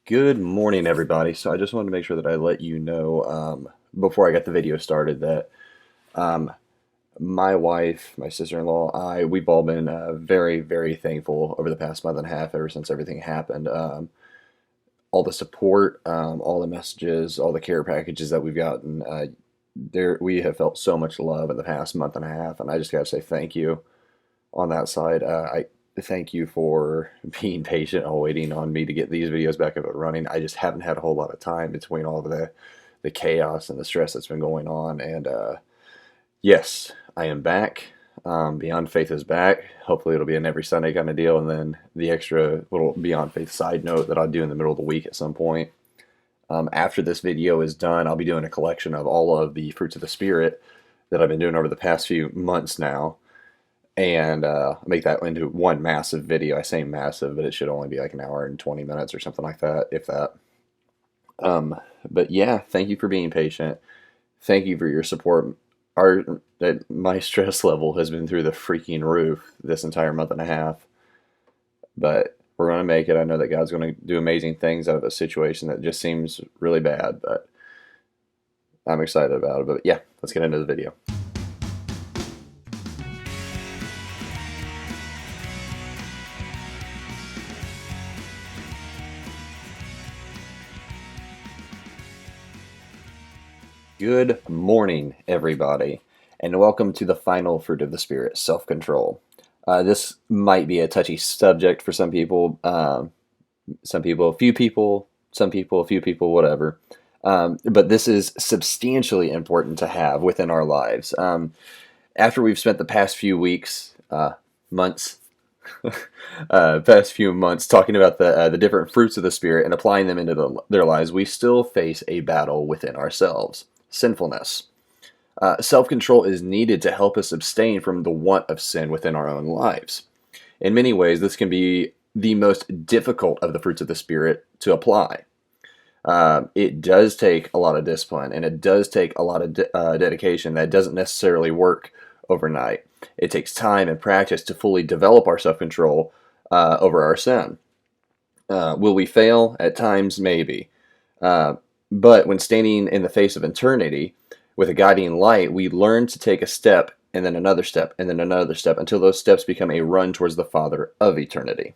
Good morning, everybody. So I just wanted to make sure that I let you know before I got the video started that um, my wife, my sister-in-law, we've all been very, very thankful over the past month and a half, ever since everything happened. All the support, all the messages, all the care packages that we've gotten. We have felt so much love in the past month and a half, and I just got to say thank you on that side. I thank you for being patient and waiting on me to get these videos back up and running. I just haven't had a whole lot of time between all of the chaos and the stress that's been going on. And yes, I am back. Beyond Faith is back. Hopefully, it'll be an every Sunday kind of deal. And then the extra little Beyond Faith side note that I'll do in the middle of the week at some point. After this video is done, I'll be doing a collection of all of the fruits of the Spirit that I've been doing over the past few months now, and make that into one massive video. I say massive, but it should only be like an hour and 20 minutes or something like that, if that. But yeah, thank you for being patient. Thank you for your support. My stress level has been through the freaking roof this entire month and a half, but we're going to make it. I know that God's going to do amazing things out of a situation that just seems really bad, but I'm excited about it. But yeah, let's get into the video. Good morning, everybody, and welcome to the final fruit of the Spirit, self-control. This might be a touchy subject for some people, a few people, a few people, whatever. But this is substantially important to have within our lives. After we've spent the past few weeks, months, past few months talking about the different fruits of the Spirit and applying them into their lives, we still face a battle within ourselves. Sinfulness. Self-control is needed to help us abstain from the want of sin within our own lives. In many ways, this can be the most difficult of the fruits of the Spirit to apply. It does take a lot of discipline, and it does take a lot of dedication that doesn't necessarily work overnight. It takes time and practice to fully develop our self-control over our sin. Will we fail? At times, maybe. But when standing in the face of eternity with a guiding light, we learn to take a step and then another step and then another step until those steps become a run towards the Father of eternity.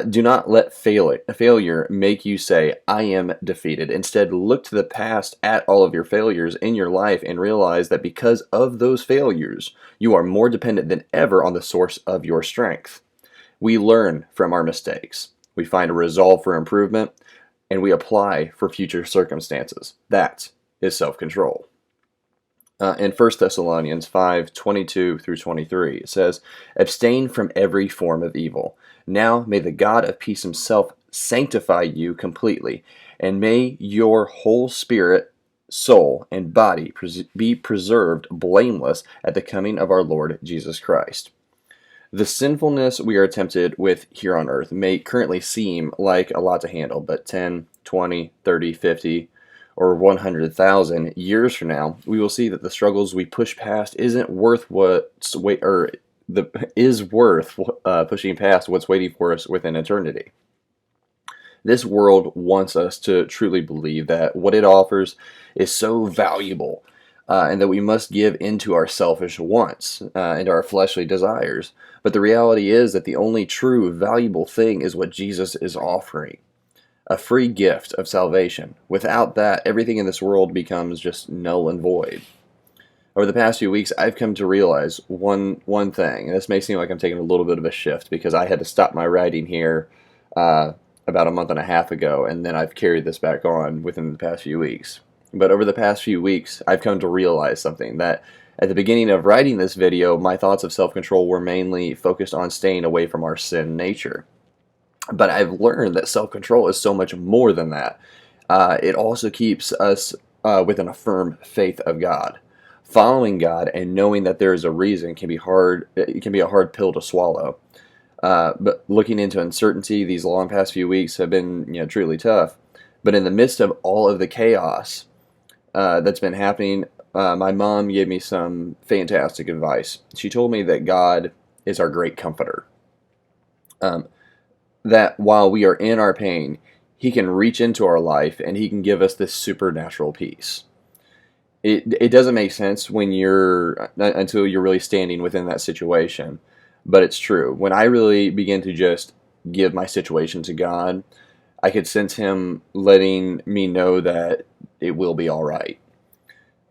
Do not let failure make you say, I am defeated. Instead, look to the past at all of your failures in your life and realize that because of those failures, you are more dependent than ever on the source of your strength. We learn from our mistakes. We find a resolve for improvement, and we apply for future circumstances. That is self-control. In 1 Thessalonians 5:22 through 23, it says, Abstain from every form of evil. Now may the God of peace himself sanctify you completely, and may your whole spirit, soul, and body be preserved blameless at the coming of our Lord Jesus Christ. The sinfulness we are tempted with here on earth may currently seem like a lot to handle, but 10, 20, 30, 50, or 100,000 years from now, we will see that the struggles we push past isn't worth pushing past what's waiting for us within eternity. This world wants us to truly believe that what it offers is so valuable, and that we must give into our selfish wants and our fleshly desires. But the reality is that the only true valuable thing is what Jesus is offering. A free gift of salvation. Without that, everything in this world becomes just null and void. Over the past few weeks, I've come to realize one thing, and this may seem like I'm taking a little bit of a shift because I had to stop my writing here about a month and a half ago, and then I've carried this back on within the past few weeks. But over the past few weeks, I've come to realize something, that at the beginning of writing this video, my thoughts of self-control were mainly focused on staying away from our sin nature. But I've learned that self-control is so much more than that. It also keeps us within a firm faith of God. Following God and knowing that there is a reason can be hard. It can be a hard pill to swallow. But looking into uncertainty, these long past few weeks have been, truly tough. But in the midst of all of the chaos that's been happening, my mom gave me some fantastic advice. She told me that God is our great comforter. That while we are in our pain, He can reach into our life and He can give us this supernatural peace. It doesn't make sense when until you're really standing within that situation, but it's true. When I really begin to just give my situation to God, I could sense Him letting me know that it will be all right.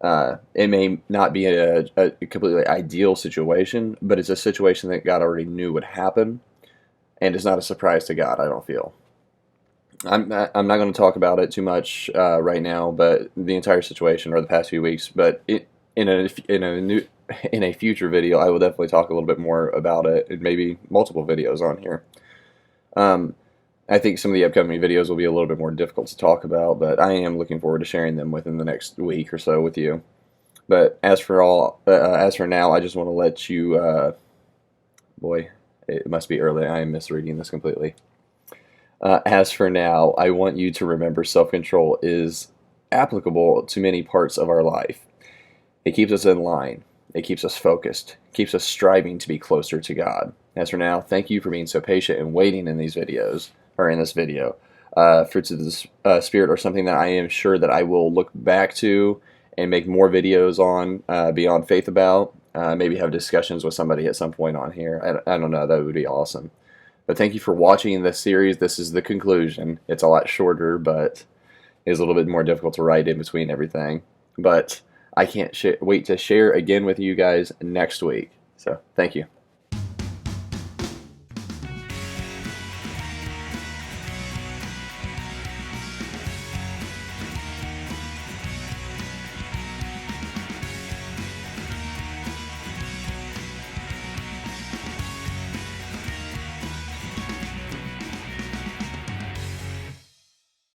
It may not be a completely ideal situation, but it's a situation that God already knew would happen, and it's not a surprise to God, I don't feel. I'm not going to talk about it too much right now, but the entire situation or the past few weeks. But in a future video, I will definitely talk a little bit more about it, and maybe multiple videos on here. I think some of the upcoming videos will be a little bit more difficult to talk about, but I am looking forward to sharing them within the next week or so with you. But as for now, I just want to let you. Boy, it must be early. I am misreading this completely. As for now, I want you to remember self-control is applicable to many parts of our life. It keeps us in line. It keeps us focused. It keeps us striving to be closer to God. As for now, thank you for being so patient and waiting in these videos, or in this video. Fruits of the Spirit are something that I am sure that I will look back to and make more videos on Beyond Faith about. Maybe have discussions with somebody at some point on here. I don't know. That would be awesome. But thank you for watching this series. This is the conclusion. It's a lot shorter, but it's a little bit more difficult to write in between everything. But I can't wait to share again with you guys next week. So thank you.